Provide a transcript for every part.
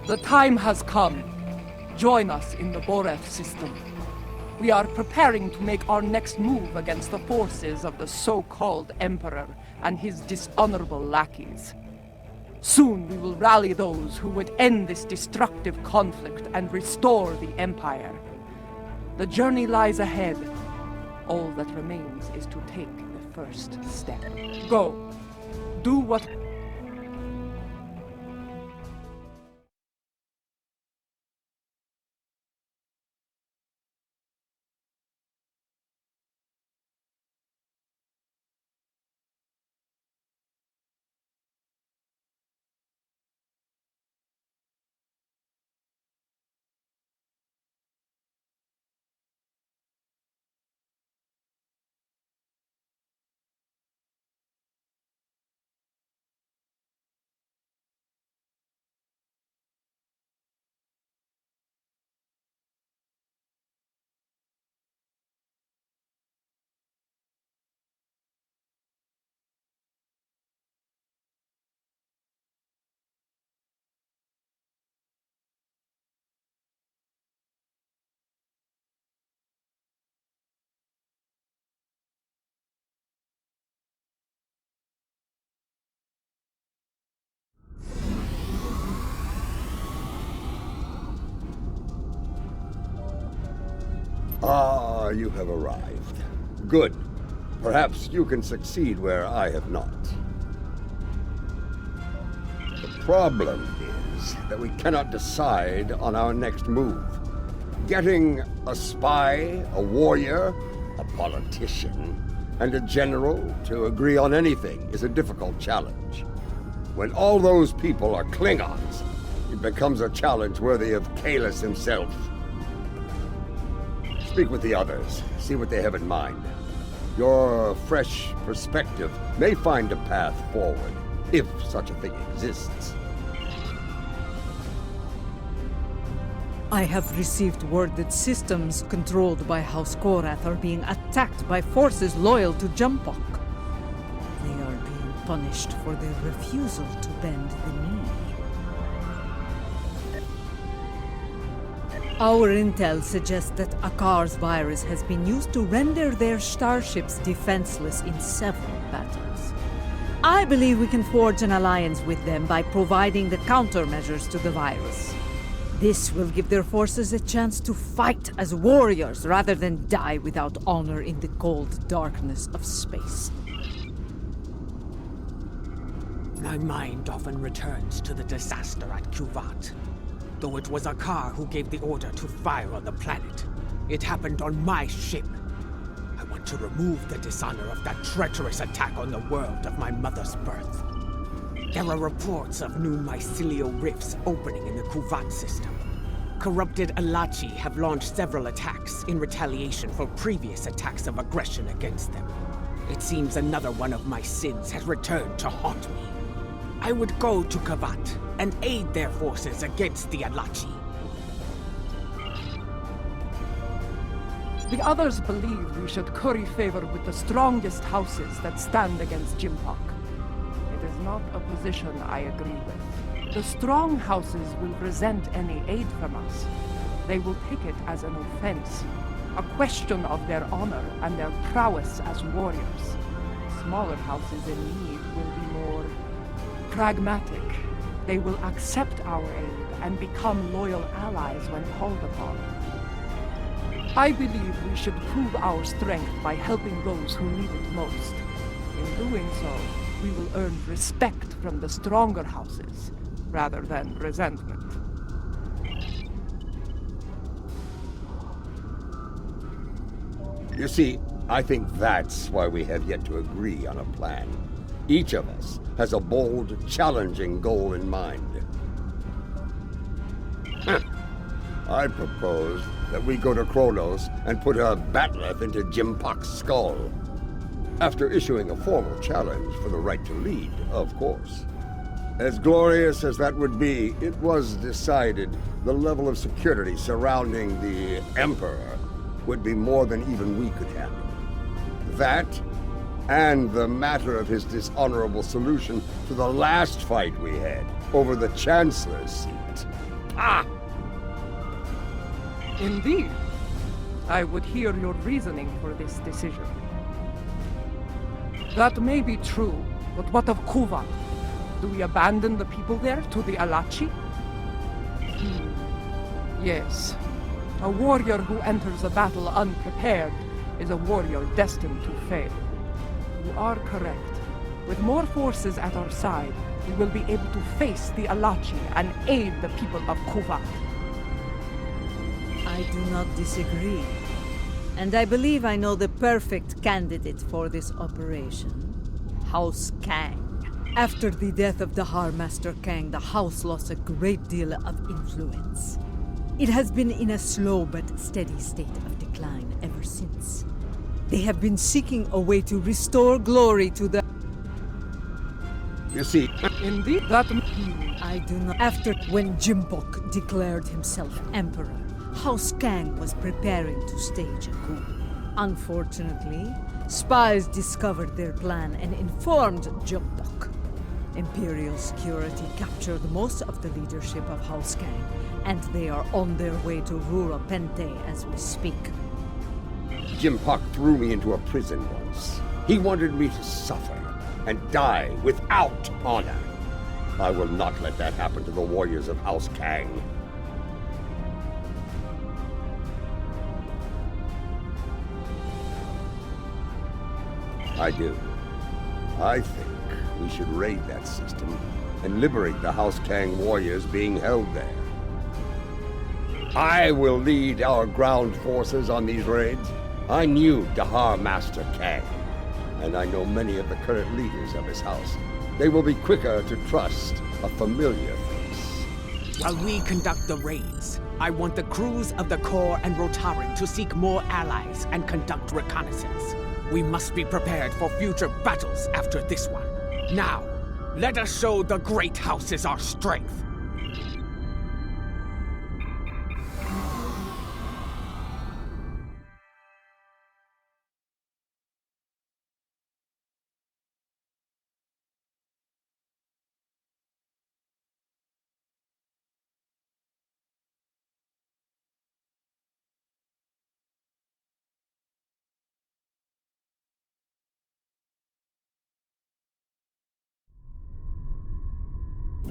The time has come. Join us in the Boreth system. We are preparing to make our next move against the forces of the so-called Emperor and his dishonorable lackeys. Soon we will rally those who would end this destructive conflict and restore the Empire. The journey lies ahead. All that remains is to take the first step. Go. Do what... Ah, you have arrived. Good. Perhaps you can succeed where I have not. The problem is that we cannot decide on our next move. Getting a spy, a warrior, a politician, and a general to agree on anything is a difficult challenge. When all those people are Klingons, it becomes a challenge worthy of Kahless himself. Speak with the others, see what they have in mind. Your fresh perspective may find a path forward, if such a thing exists. I have received word that systems controlled by House Korath are being attacked by forces loyal to Jumpock. They are being punished for their refusal to bend the knee. Our intel suggests that Akar's virus has been used to render their starships defenseless in several battles. I believe we can forge an alliance with them by providing the countermeasures to the virus. This will give their forces a chance to fight as warriors rather than die without honor in the cold darkness of space. My mind often returns to the disaster at Kuvat. Though it was Akar who gave the order to fire on the planet, it happened on my ship. I want to remove the dishonor of that treacherous attack on the world of my mother's birth. There are reports of new mycelial rifts opening in the Kuvat system. Corrupted Alachi have launched several attacks in retaliation for previous attacks of aggression against them. It seems another one of my sins has returned to haunt me. I would go to Kavat and aid their forces against the Alachi. The others believe we should curry favor with the strongest houses that stand against Jimpock. It is not a position I agree with. The strong houses will resent any aid from us. They will take it as an offense, a question of their honor and their prowess as warriors. Smaller houses in need will be more pragmatic. They will accept our aid and become loyal allies when called upon. I believe we should prove our strength by helping those who need it most. In doing so, we will earn respect from the stronger houses, rather than resentment. You see, I think that's why we have yet to agree on a plan. Each of us has a bold, challenging goal in mind. I propose that we go to Kronos and put a bat'leth into Jimpock's skull. After issuing a formal challenge for the right to lead, of course. As glorious as that would be, it was decided the level of security surrounding the Emperor would be more than even we could handle. That, and the matter of his dishonorable solution to the last fight we had over the Chancellor's seat. Indeed. I would hear your reasoning for this decision. That may be true, but what of Kuvat? Do we abandon the people there to the Alachi? Yes. A warrior who enters a battle unprepared is a warrior destined to fail. You are correct. With more forces at our side, we will be able to face the Alachi and aid the people of Kuvat. I do not disagree. And I believe I know the perfect candidate for this operation. House Kang. After the death of Dahar Master Kang, the house lost a great deal of influence. It has been in a slow but steady state of decline ever since. They have been seeking a way to restore glory to the... You see, Indeed, that... I do not... After when Jimbok declared himself emperor, House Kang was preparing to stage a coup. Unfortunately, spies discovered their plan and informed Jimbok. Imperial security captured most of the leadership of House Kang, and they are on their way to rural Pente as we speak. Jimpak threw me into a prison once. He wanted me to suffer and die without honor. I will not let that happen to the warriors of House Kang. I do. I think we should raid that system and liberate the House Kang warriors being held there. I will lead our ground forces on these raids. I knew Dahar Master Kang, and I know many of the current leaders of his house. They will be quicker to trust a familiar face. While we conduct the raids, I want the crews of the Corps and Rotaran to seek more allies and conduct reconnaissance. We must be prepared for future battles after this one. Now, let us show the great houses our strength.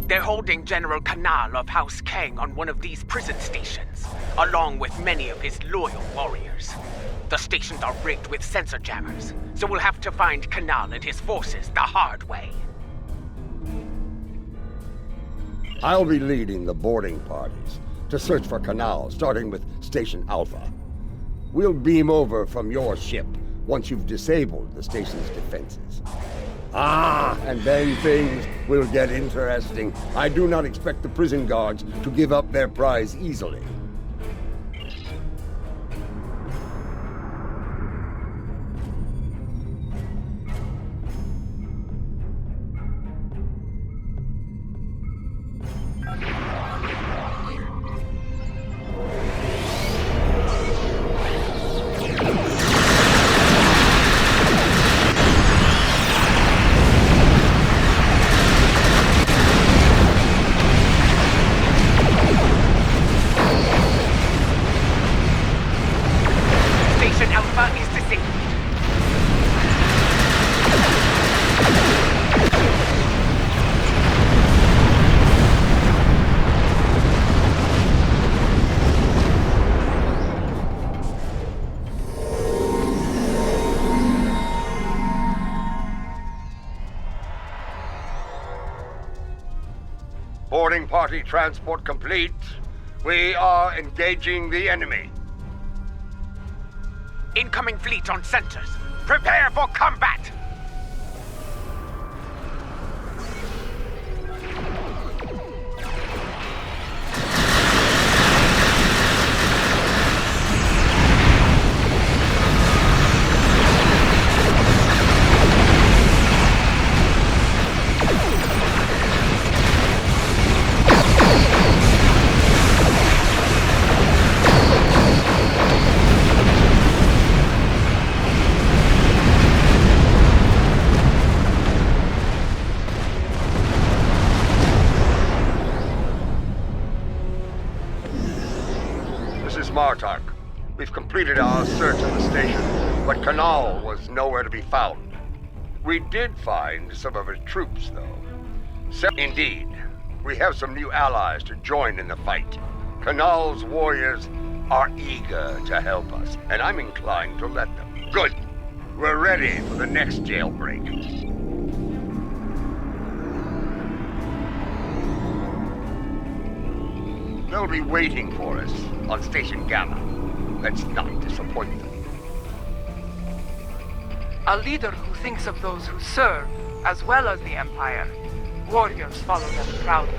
They're holding General Kanal of House Kang on one of these prison stations, along with many of his loyal warriors. The stations are rigged with sensor jammers, so we'll have to find Kanal and his forces the hard way. I'll be leading the boarding parties to search for Kanal, starting with Station Alpha. We'll beam over from your ship once you've disabled the station's defenses. And then things will get interesting. I do not expect the prison guards to give up their prize easily. Station Alpha is disabled. Boarding party transport complete. We are engaging the enemy. Incoming fleet on centers. Prepare for combat! completed our search of the station, but Kanal was nowhere to be found. We did find some of his troops, though. Indeed, we have some new allies to join in the fight. Kanal's warriors are eager to help us, and I'm inclined to let them. Good. We're ready for the next jailbreak. They'll be waiting for us on Station Gamma. Let's not disappoint them. A leader who thinks of those who serve, as well as the Empire. Warriors follow them proudly.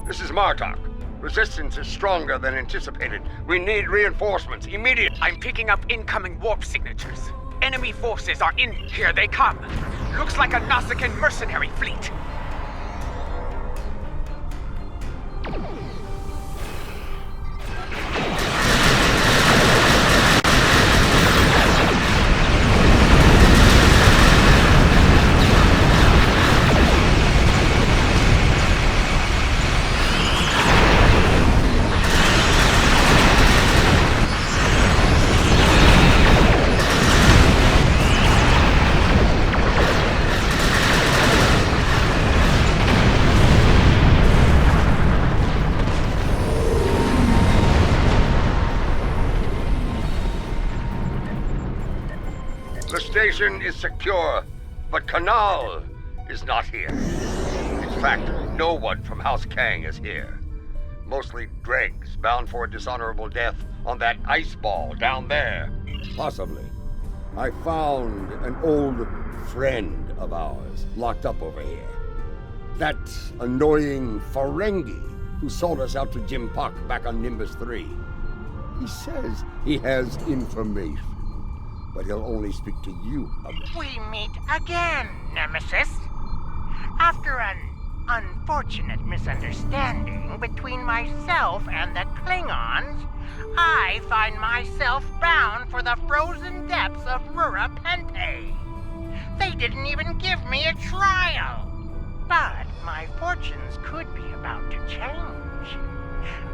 This is Martok. Resistance is stronger than anticipated. We need reinforcements immediately. I'm picking up incoming warp signatures. Enemy forces are in. Here they come. Looks like a Nausicaan mercenary fleet. The station is secure, but Kanal is not here. In fact, no one from House Kang is here. Mostly dregs bound for a dishonorable death on that ice ball down there. Possibly. I found an old friend of ours locked up over here. That annoying Ferengi who sold us out to Jimpak back on Nimbus 3. He says he has information, but he'll only speak to you about it. We meet again, Nemesis. After an unfortunate misunderstanding between myself and the Klingons, I find myself bound for the frozen depths of Rura Penthe. They didn't even give me a trial. But my fortunes could be about to change.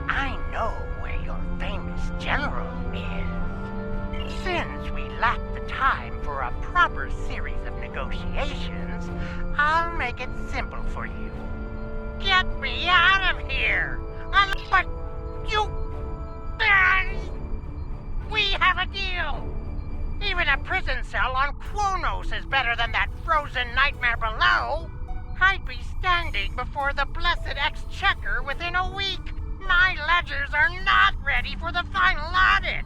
I know where your famous general is. Since we lack the time for a proper series of negotiations, I'll make it simple for you. Get me out of here! But you... We have a deal! Even a prison cell on Kronos is better than that frozen nightmare below! I'd be standing before the blessed Exchequer within a week! My ledgers are not ready for the final audit!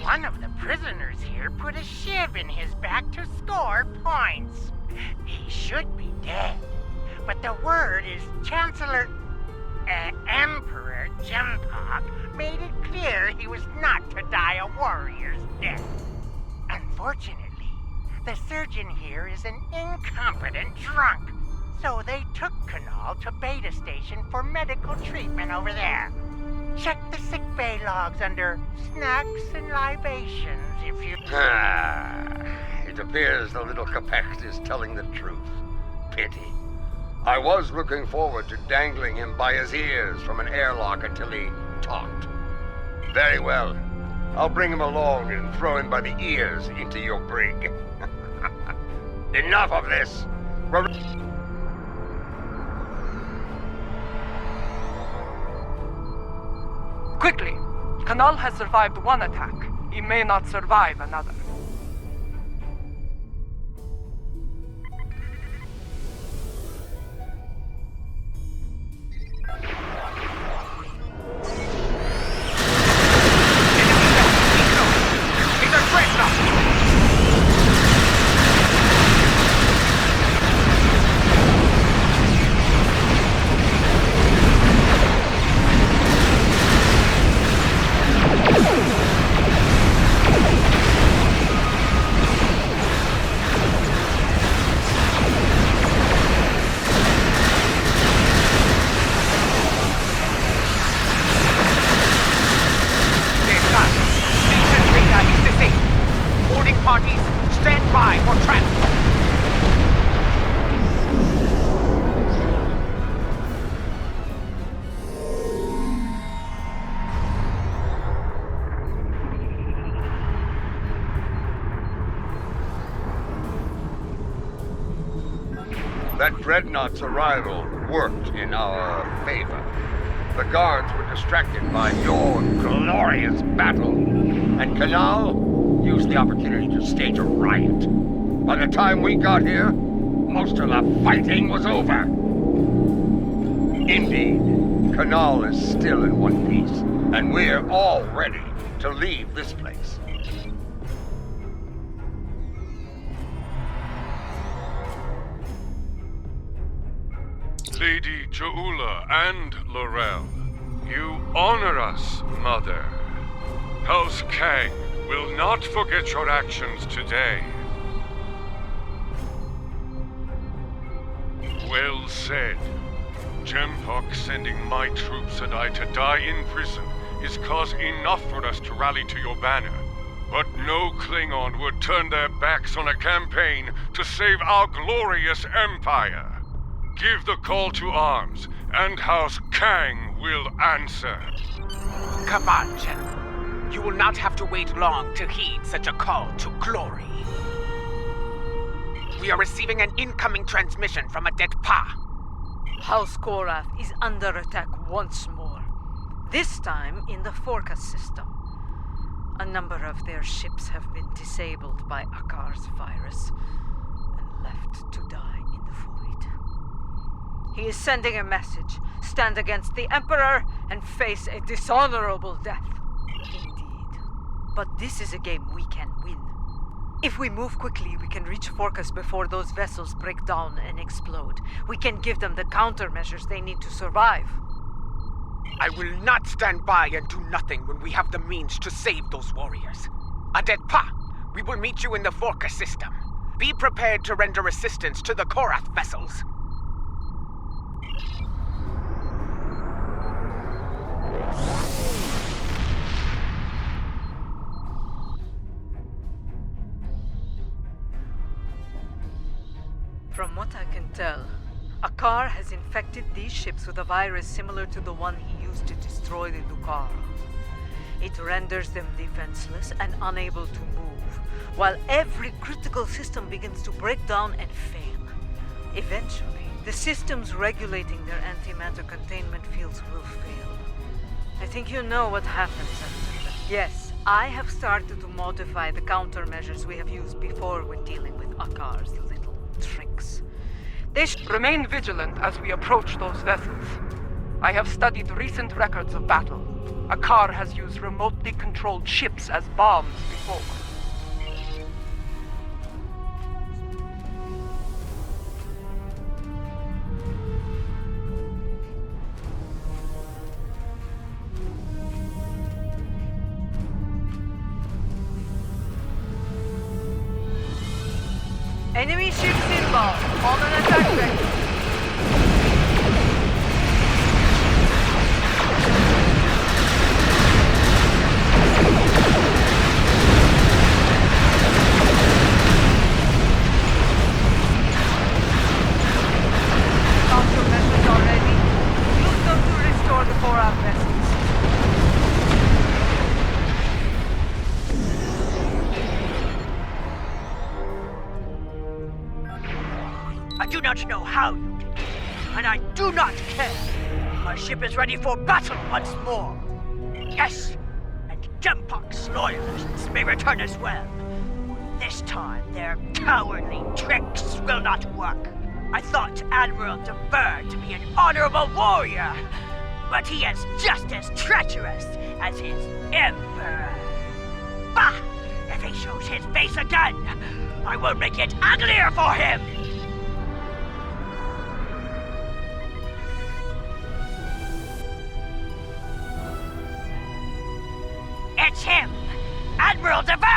One of the prisoners here put a shiv in his back to score points. He should be dead, but the word is Emperor Jimpak made it clear he was not to die a warrior's death. Unfortunately, the surgeon here is an incompetent drunk, so they took Kanal to Beta Station for medical treatment over there. Check the sickbay logs under snacks and libations if you... It appears the little Capect is telling the truth. Pity. I was looking forward to dangling him by his ears from an airlock until he talked. Very well. I'll bring him along and throw him by the ears into your brig. Enough of this! Quickly! Kanal has survived one attack. He may not survive another. That dreadnought's arrival worked in our favor. The guards were distracted by your glorious battle, and Kanal used the opportunity to stage a riot. By the time we got here, most of the fighting was over. Indeed, Kanal is still in one piece, and we're all ready to leave this place. Lady Joula and Laurel, you honor us, Mother. House Kang will not forget your actions today. Well said. Jempok sending my troops and I to die in prison is cause enough for us to rally to your banner. But no Klingon would turn their backs on a campaign to save our glorious empire. Give the call to arms, and House Kang will answer. Come on, General. You will not have to wait long to heed such a call to glory. We are receiving an incoming transmission from Adet Pa. House Korath is under attack once more. This time in the Forcas system. A number of their ships have been disabled by Akar's virus and left to die in the void. He is sending a message. Stand against the Emperor and face a dishonorable death. Indeed. But this is a game we can win. If we move quickly, we can reach Forcas before those vessels break down and explode. We can give them the countermeasures they need to survive. I will not stand by and do nothing when we have the means to save those warriors. Adet Pa, we will meet you in the Forcas system. Be prepared to render assistance to the Korath vessels. From what I can tell, Akar has infected these ships with a virus similar to the one he used to destroy the Lucara. It renders them defenseless and unable to move, while every critical system begins to break down and fail. Eventually, the systems regulating their antimatter containment fields will fail. I think you know what happens after that. Yes, I have started to modify the countermeasures we have used before when dealing with Akar's little tricks. Remain vigilant as we approach those vessels. I have studied recent records of battle. Akar has used remotely controlled ships as bombs before. Enemy ships inbound. On an attack ready. Countermeasures are ready. Use them to restore the Korath vessels. I do not know how you did it, and I do not care. My ship is ready for battle once more. Yes, and Jempok's loyalists may return as well. This time, their cowardly tricks will not work. I thought Admiral de Burr to be an honorable warrior, but he is just as treacherous as his emperor. Bah! If he shows his face again, I will make it uglier for him! It's him! Admiral de Burr!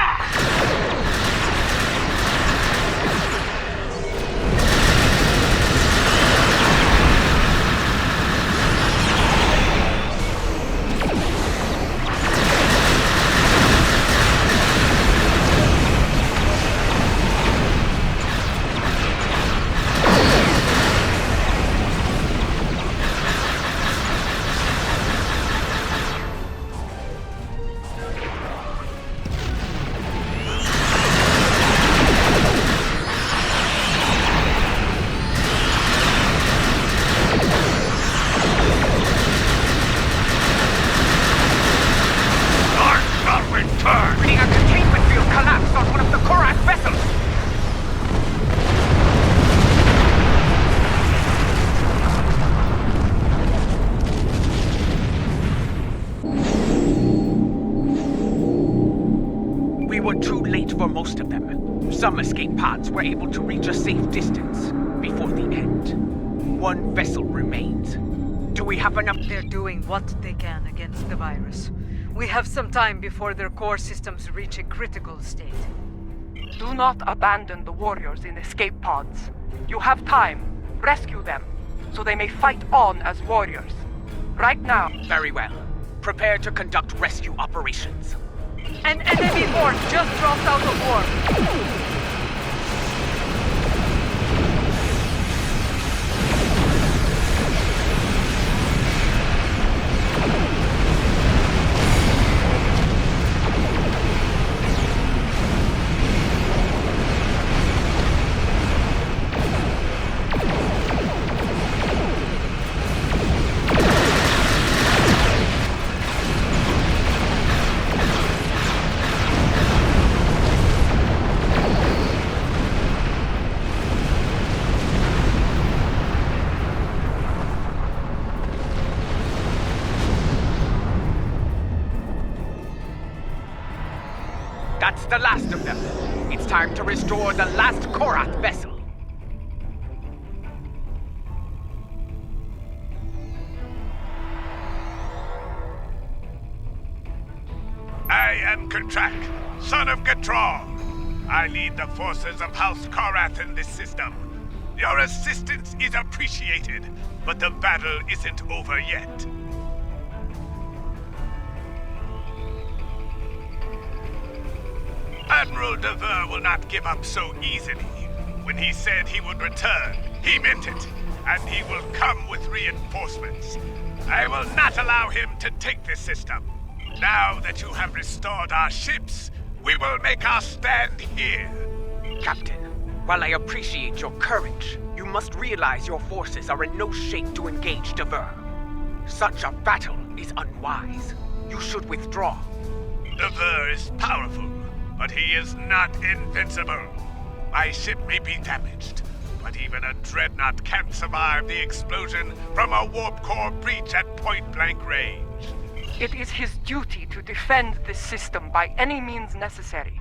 escape pods were able to reach a safe distance before the end. One vessel remains. Do we have enough? They're doing what they can against the virus. We have some time before their core systems reach a critical state. Do not abandon the warriors in escape pods. You have time. Rescue them, so they may fight on as warriors. Right now. Very well. Prepare to conduct rescue operations. An enemy force just dropped out of warp. That's the last of them. It's time to restore the last Korath vessel. I am Katrak, son of Gatral. I lead the forces of House Korath in this system. Your assistance is appreciated, but the battle isn't over yet. Admiral Dever will not give up so easily. When he said he would return, he meant it, and he will come with reinforcements. I will not allow him to take this system. Now that you have restored our ships, we will make our stand here. Captain, while I appreciate your courage, you must realize your forces are in no shape to engage Dever. Such a battle is unwise. You should withdraw. Dever is powerful, but he is not invincible. My ship may be damaged, but even a dreadnought can't survive the explosion from a warp core breach at point-blank range. It is his duty to defend this system by any means necessary.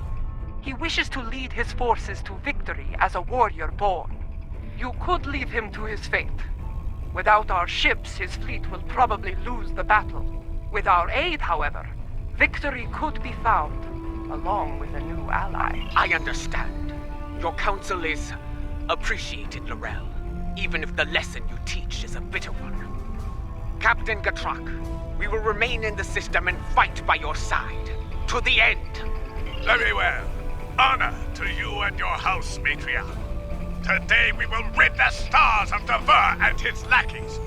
He wishes to lead his forces to victory as a warrior born. You could leave him to his fate. Without our ships, his fleet will probably lose the battle. With our aid, however, victory could be found, along with a new ally. I understand. Your counsel is appreciated, Laurel, even if the lesson you teach is a bitter one. Captain Gatrak, we will remain in the system and fight by your side, to the end. Very well. Honor to you and your house, Matriarch. Today we will rid the stars of Dever and his lackeys.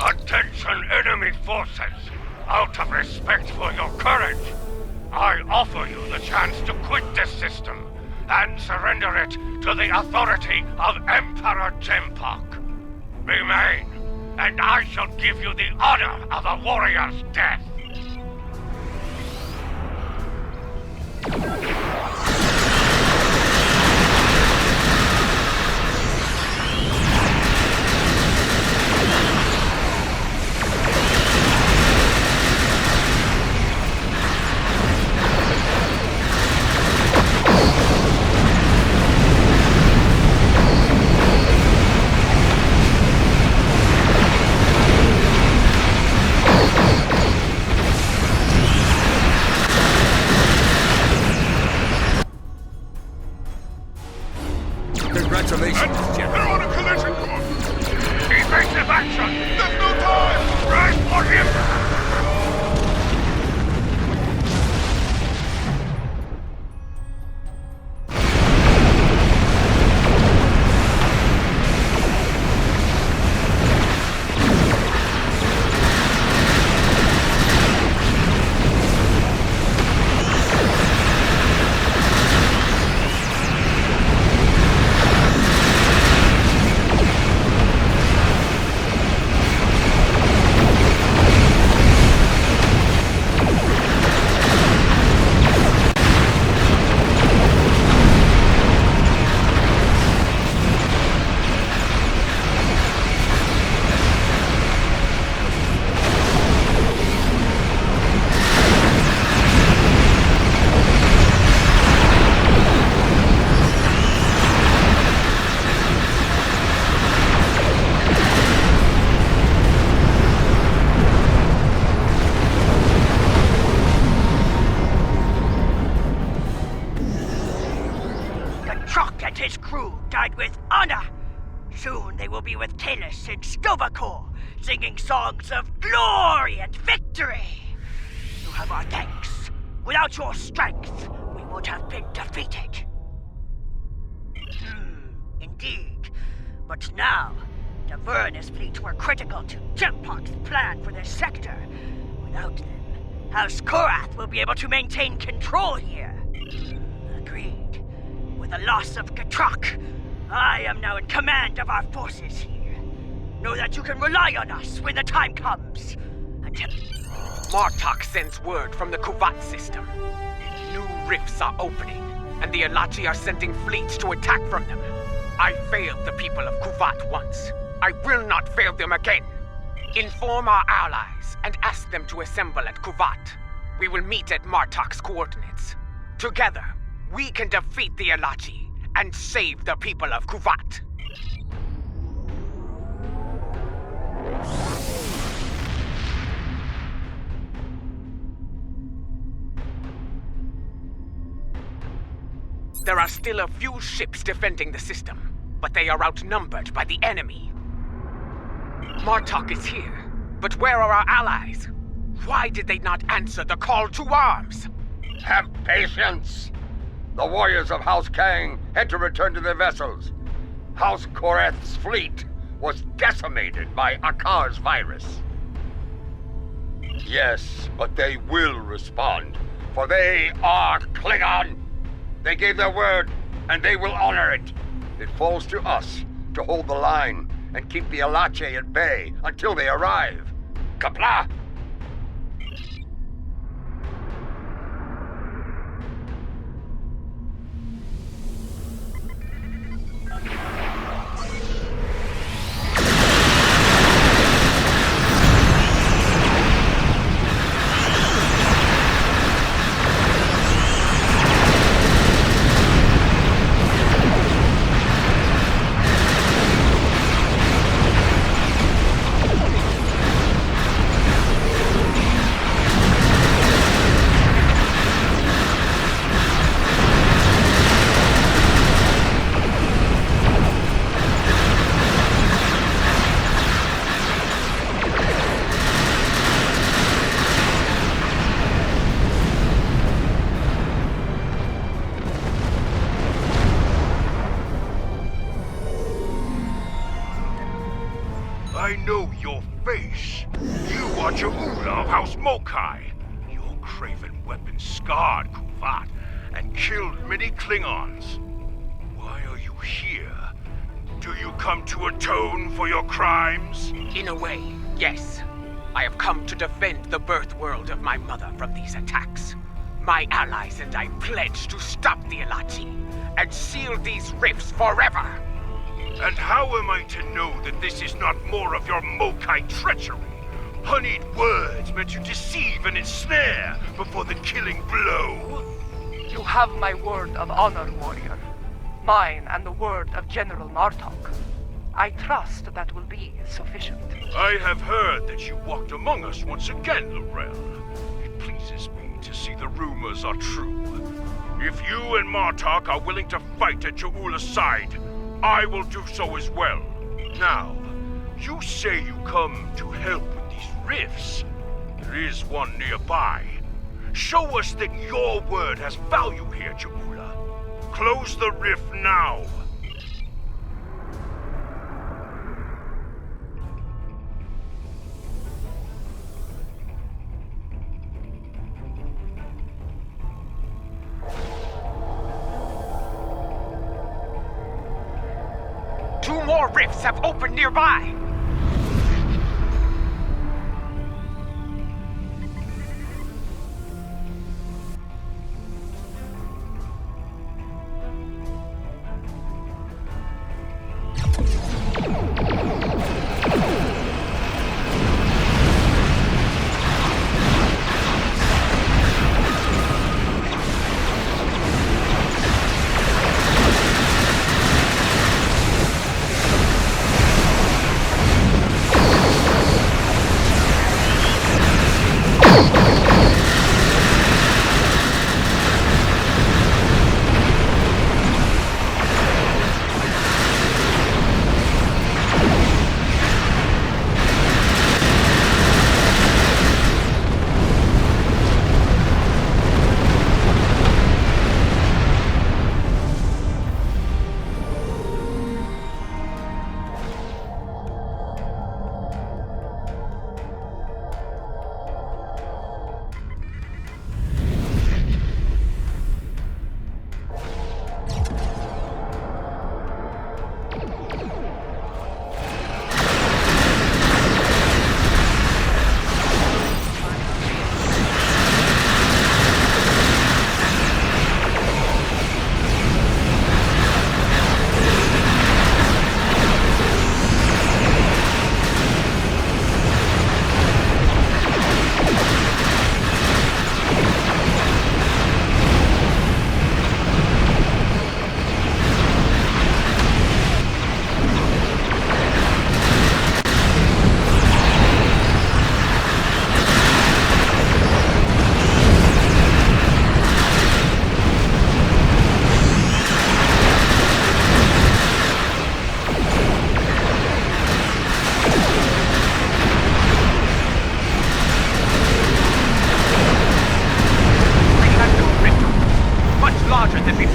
Attention, enemy forces! Out of respect for your courage, I offer you the chance to quit this system and surrender it to the authority of Emperor Jempok. Remain, and I shall give you the honor of a warrior's death. Congratulations. They're on a collision course! Evasive action! There's no time! Right for him! Trock and his crew died with honor. Soon they will be with Talis and Stovacor, singing songs of glory and victory. You have our thanks. Without your strength, we would have been defeated. Indeed. But now, the Vernus fleet were critical to Jempok's plan for this sector. Without them, House Korath will be able to maintain control here. Agreed. With the loss of Gatrock, I am now in command of our forces here. Know that you can rely on us when the time comes. Until... Martok sends word from the Kuvat system. New rifts are opening, and the Alachi are sending fleets to attack from them. I failed the people of Kuvat once. I will not fail them again. Inform our allies and ask them to assemble at Kuvat. We will meet at Martok's coordinates. Together, we can defeat the Alachi and save the people of Kuvat. There are still a few ships defending the system, but they are outnumbered by the enemy. Martok is here, but where are our allies? Why did they not answer the call to arms? Have patience! The warriors of House Kang had to return to their vessels. House Korath's fleet was decimated by Akar's virus. Yes, but they will respond, for they are Klingon. They gave their word, and they will honor it. It falls to us to hold the line and keep the Alache at bay until they arrive. Kapla! I know your face. You are Ja'ula of House Mokai. Your craven weapon scarred Kuvat and killed many Klingons. Why are you here? Do you come to atone for your crimes? In a way, yes. I have come to defend the birth world of my mother from these attacks. My allies and I pledge to stop the Alachi and seal these rifts forever. And how am I to know that this is not more of your Mokai treachery? Honeyed words meant to deceive and ensnare before the killing blow? You have my word of honor, warrior. Mine and the word of General Martok. I trust that will be sufficient. I have heard that you walked among us once again, L'Rell. It pleases me to see the rumors are true. If you and Martok are willing to fight at Ja'ula's side, I will do so as well. Now, you say you come to help with these rifts. There is one nearby. Show us that your word has value here, Ja'ula. Close the rift now. Two more rifts have opened nearby!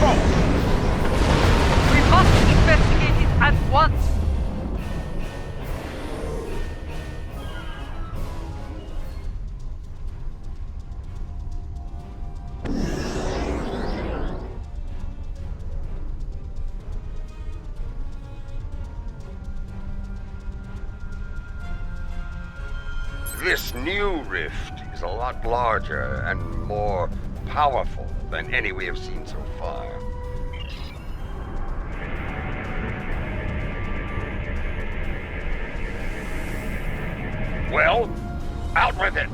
fault! We must investigate it at once! This new rift is a lot larger and more powerful than any we have seen so far. Well, out with it!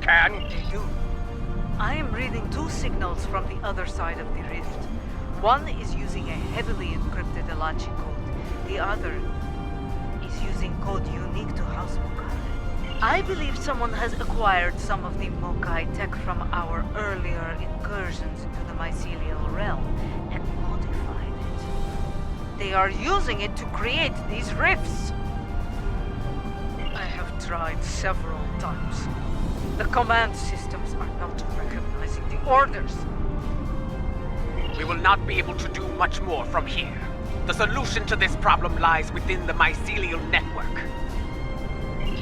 Can? They do. I am reading 2 signals from the other side of the rift. One is using a heavily encrypted Elachi code. The other is using code unique to House Mokai. I believe someone has acquired some of the Mokai tech from our earlier incursions into the mycelial realm and modified it. They are using it to create these rifts. I have tried several times. The command systems are not recognizing the orders. We will not be able to do much more from here. The solution to this problem lies within the mycelial network.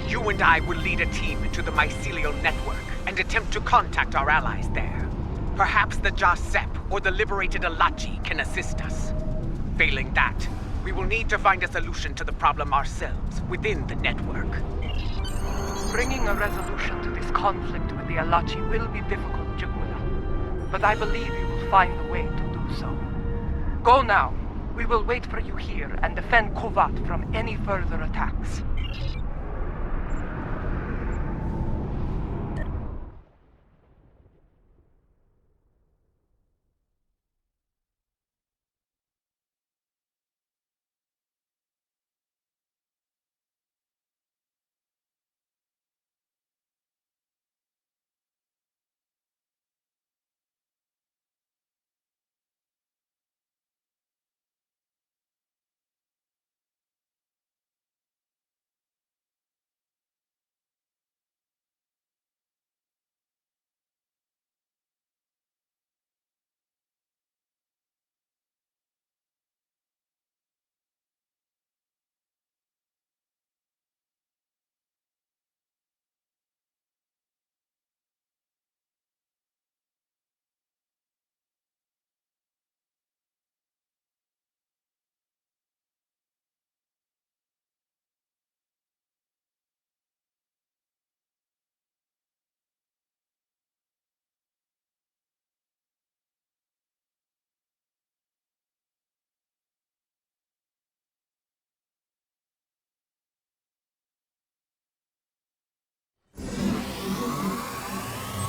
You and I will lead a team into the mycelial network and attempt to contact our allies there. Perhaps the Jasep or the liberated Elachi can assist us. Failing that, we will need to find a solution to the problem ourselves within the network. Bringing a resolution to this conflict with the Elachi will be difficult, Jugula. But I believe you will find a way to do so. Go now. We will wait for you here and defend Kuvat from any further attacks.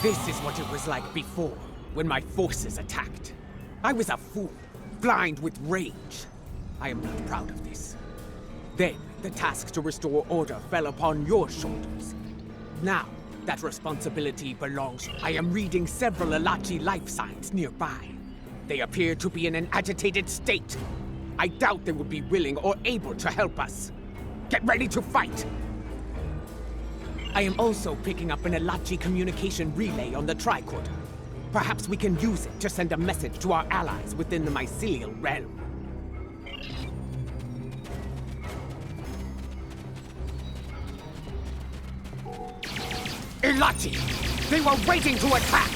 This is what it was like before, when my forces attacked. I was a fool, blind with rage. I am not proud of this. Then, the task to restore order fell upon your shoulders. Now, that responsibility belongs. I am reading several Elachi life signs nearby. They appear to be in an agitated state. I doubt they would be willing or able to help us. Get ready to fight! I am also picking up an Elachi communication relay on the tricorder. Perhaps we can use it to send a message to our allies within the mycelial realm. Elachi! They were waiting to attack!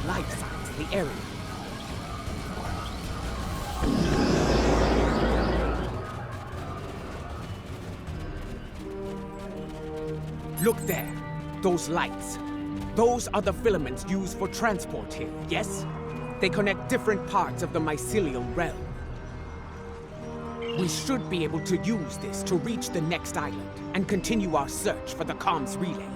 Life signs in the area. Look there, those lights. Those are the filaments used for transport here, yes? They connect different parts of the mycelial realm. We should be able to use this to reach the next island and continue our search for the comms relay.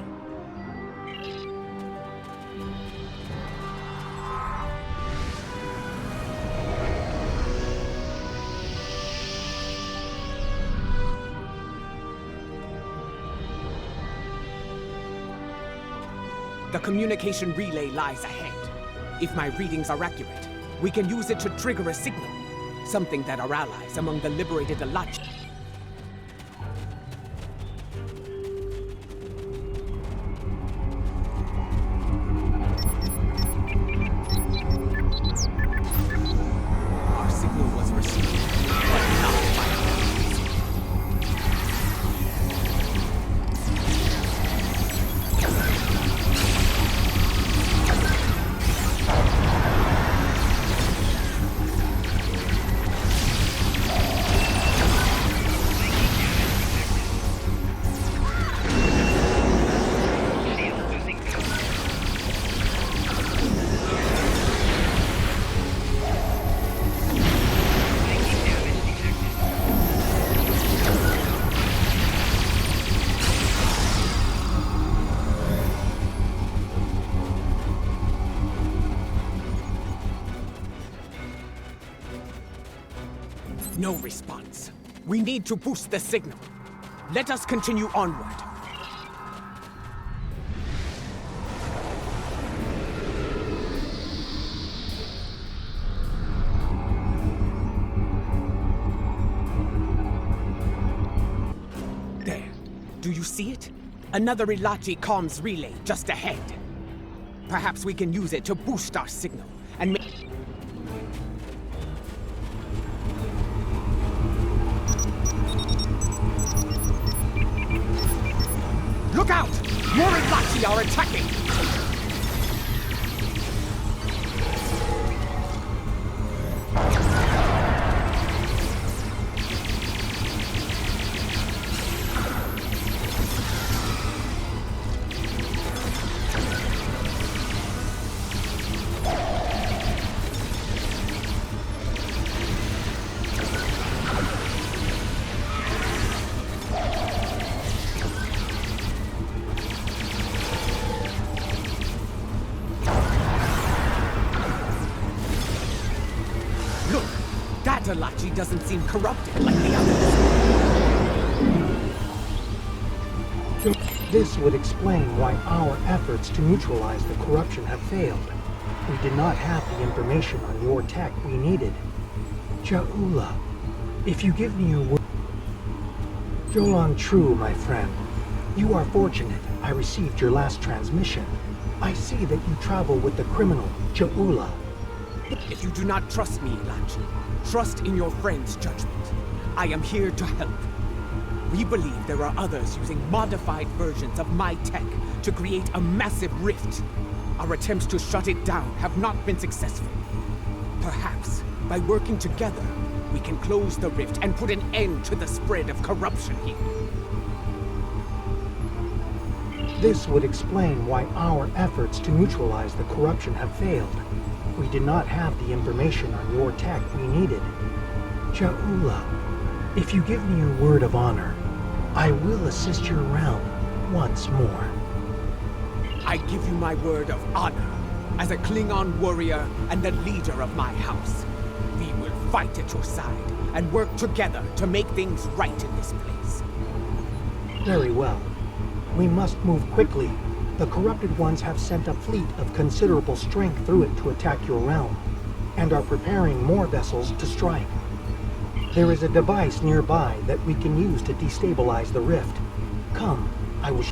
The communication relay lies ahead. If my readings are accurate, we can use it to trigger a signal. Something that our allies among the liberated Alachi. Our signal was received, but not by our enemies. No response. We need to boost the signal. Let us continue onward. There. Do you see it? Another Ilachi comms relay just ahead. Perhaps we can use it to boost our signal and make... Look out! More Ilachi are attacking! That Alachi doesn't seem corrupted like the others. This would explain why our efforts to neutralize the corruption have failed. We did not have the information on your tech we needed. Ja'ula, if you give me your word... Jolan True, my friend. You are fortunate I received your last transmission. I see that you travel with the criminal, Ja'ula. If you do not trust me, Ilachi, trust in your friend's judgment. I am here to help. We believe there are others using modified versions of my tech to create a massive rift. Our attempts to shut it down have not been successful. Perhaps, by working together, we can close the rift and put an end to the spread of corruption here. This would explain why our efforts to neutralize the corruption have failed. We did not have the information on your tech we needed. Ja'ula, if you give me your word of honor, I will assist your realm once more. I give you my word of honor. As a Klingon warrior and the leader of my house, we will fight at your side and work together to make things right in this place. Very well. We must move quickly. The corrupted ones have sent a fleet of considerable strength through it to attack your realm, and are preparing more vessels to strike. There is a device nearby that we can use to destabilize the rift. Come, I will...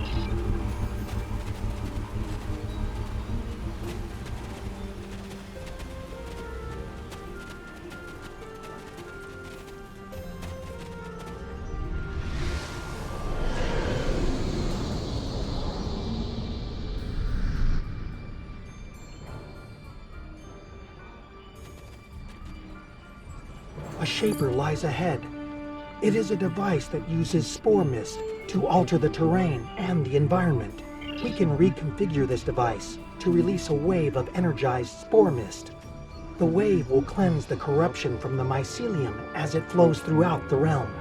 A Shaper lies ahead. It is a device that uses spore mist to alter the terrain and the environment. We can reconfigure this device to release a wave of energized spore mist. The wave will cleanse the corruption from the mycelium as it flows throughout the realm.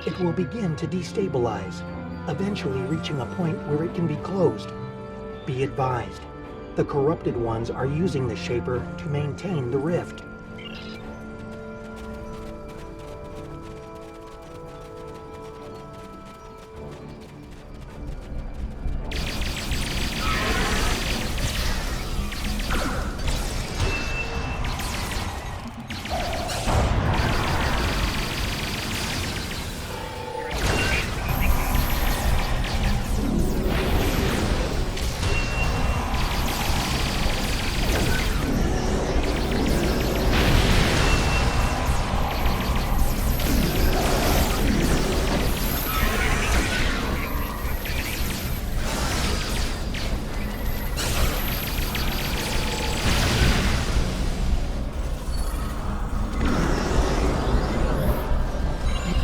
It will begin to destabilize, eventually reaching a point where it can be closed. Be advised, the corrupted ones are using the Shaper to maintain the rift.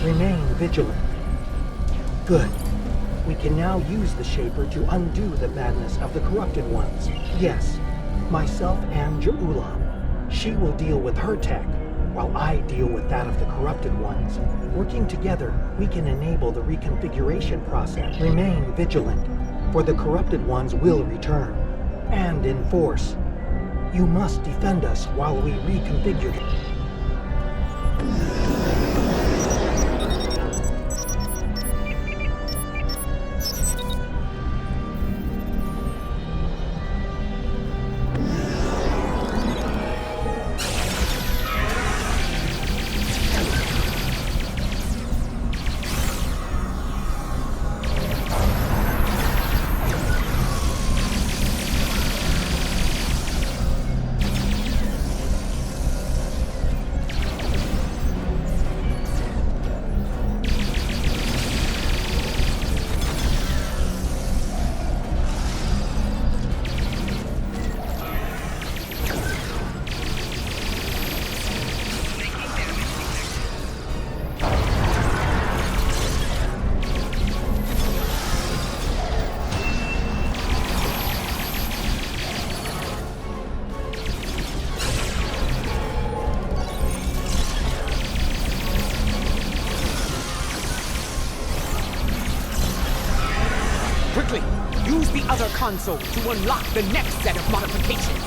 Remain vigilant. Good. We can now use the Shaper to undo the madness of the corrupted ones. Yes, myself and Ja'ula. She will deal with her tech, while I deal with that of the corrupted ones. Working together, we can enable the reconfiguration process. Remain vigilant, for the corrupted ones will return. And in force. You must defend us while we reconfigure them. Quickly, use the other console to unlock the next set of modifications.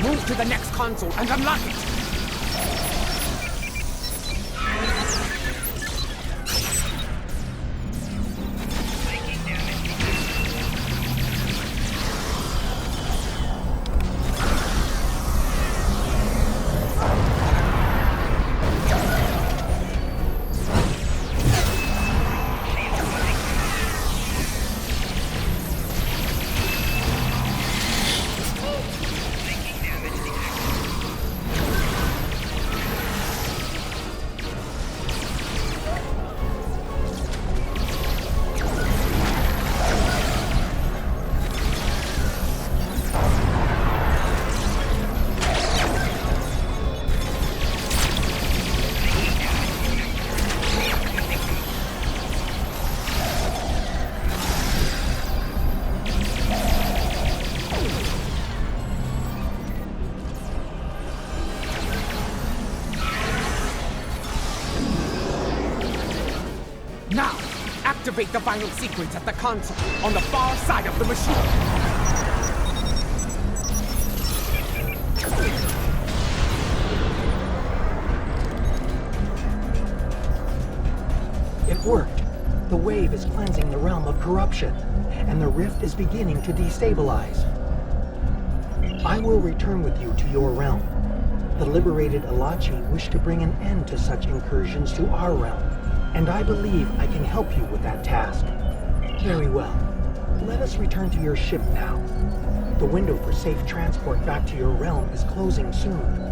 Move to the next console and unlock it! activate the final sequence at the console on the far side of the machine. It worked. The wave is cleansing the realm of corruption, and the rift is beginning to destabilize. I will return with you to your realm. The liberated Elachi wish to bring an end to such incursions to our realm, and I believe I can help you with that task. Very well. Let us return to your ship now. The window for safe transport back to your realm is closing soon.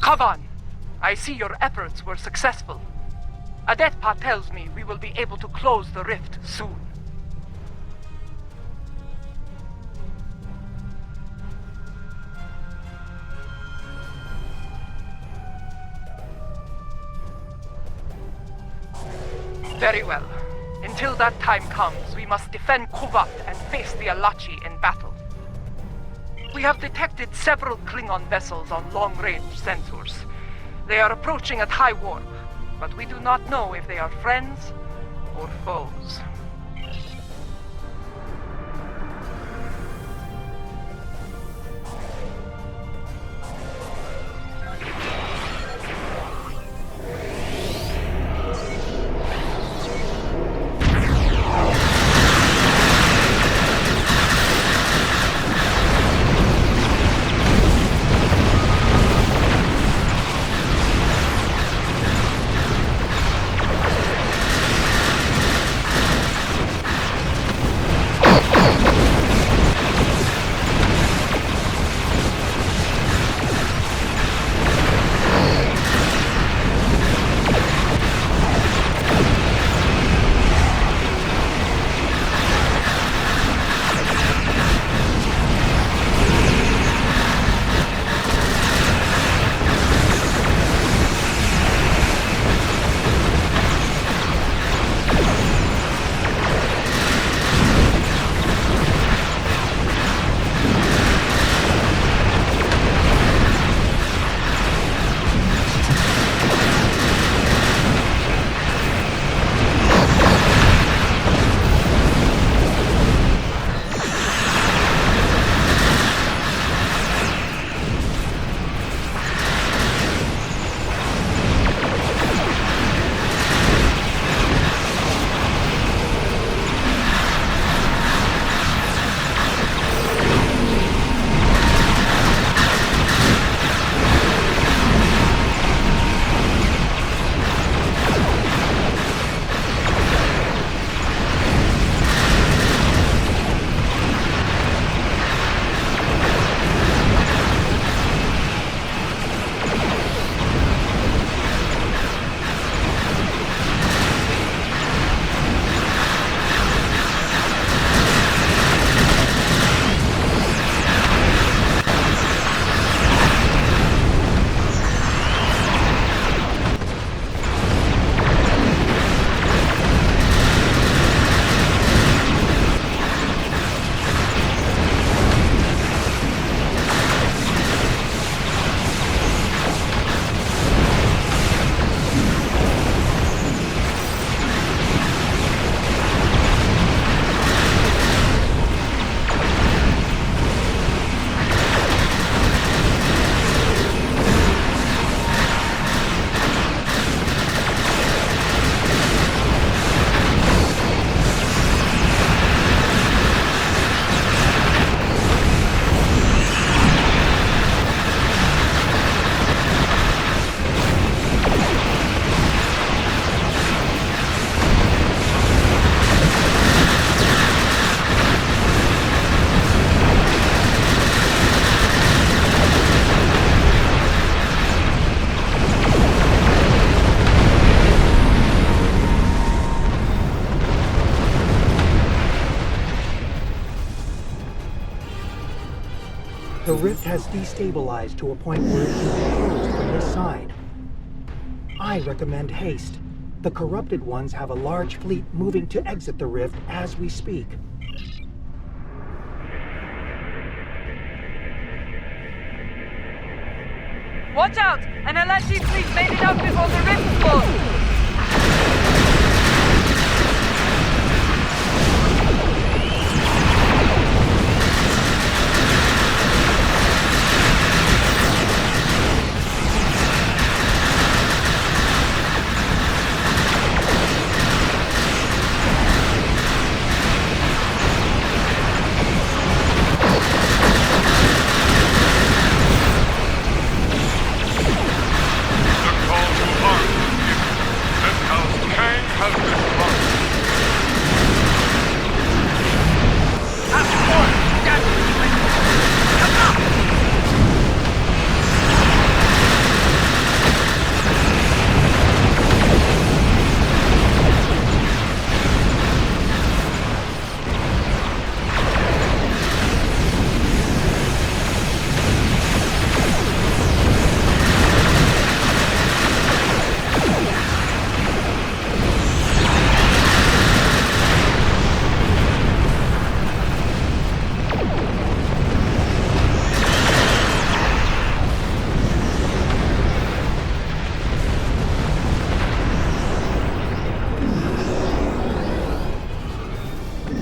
Kavan, I see your efforts were successful. Adetpa tells me we will be able to close the rift soon. Very well. Until that time comes, we must defend Kuvat and face the Elachi in battle. We have detected several Klingon vessels on long-range sensors. They are approaching at high warp, but we do not know if they are friends or foes. destabilized to a point where it can be closed from this side. I recommend haste. The corrupted ones have a large fleet moving to exit the rift as we speak. Watch out! An Alachi fleet made it out before the rift closed!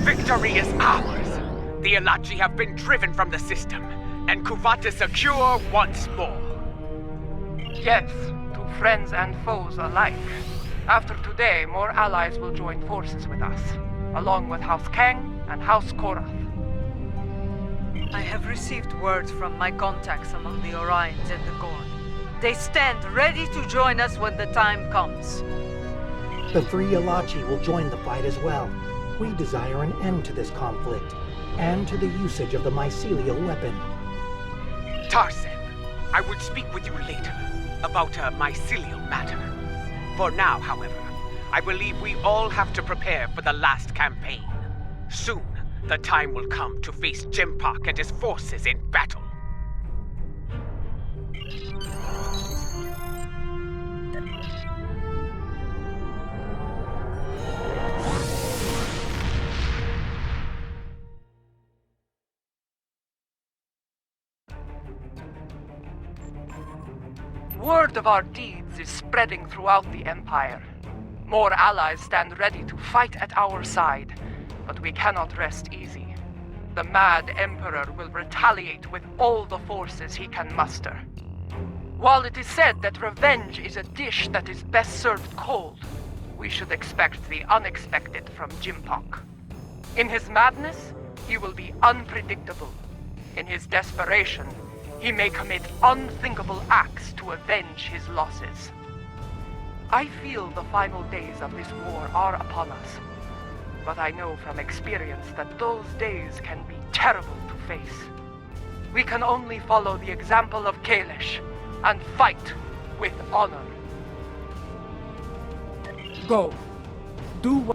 Victory is ours! The Alachi have been driven from the system, and Kuvat is secure once more. Yes, to friends and foes alike. After today, more allies will join forces with us, along with House Kang and House Korath. I have received word from my contacts among the Orions and the Gorn. They stand ready to join us when the time comes. The three Alachi will join the fight as well. We desire an end to this conflict, and to the usage of the mycelial weapon. Tarsem, I would speak with you later about a mycelial matter. For now, however, I believe we all have to prepare for the last campaign. Soon, the time will come to face Jimpak and his forces in battle. Word of our deeds is spreading throughout the Empire. More allies stand ready to fight at our side, but we cannot rest easy. The Mad Emperor will retaliate with all the forces he can muster. While it is said that revenge is a dish that is best served cold, we should expect the unexpected from Jimpak. In his madness, he will be unpredictable. In his desperation, he may commit unthinkable acts to avenge his losses. I feel the final days of this war are upon us, but I know from experience that those days can be terrible to face. We can only follow the example of Kalish and fight with honor. Go. Do what